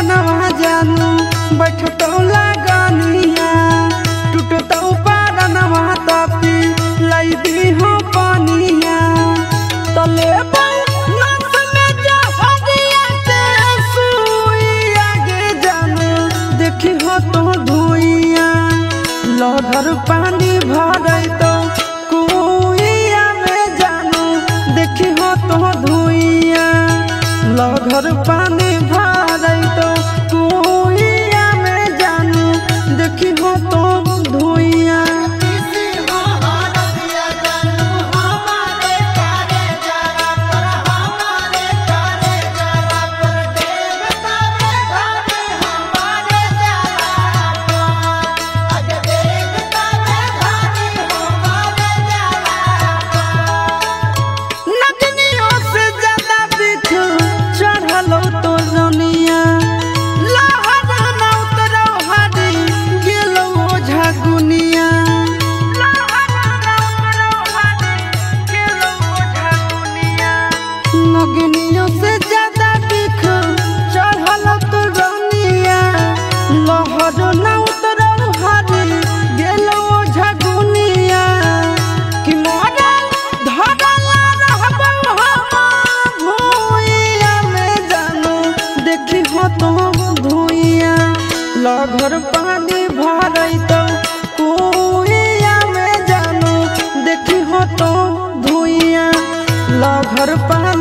अंगनवा जानू बैठतो लगनिया टूटतो पारनवा तपी लाई दी हो पानिया तले नस में जहरिया के सुई आगे जानू देखी हो तो धुइया लहर पानी भरई तो कुइया में जानू देखी हो तो धुइया लहर पानी भरई तो कुइया में जानू देखी हो तो धुइया नगनियों से ज्यादा दिख चढ़ल तो रनिया लहर न उतरौ हरी गेलो झगुनिया कि मोरा धरल रहबौ हम भुइया में जानू देखी हो तो धुइया लहर पानी भरई तो कुइया में जानू देखी हो तो धुइया लहर पानी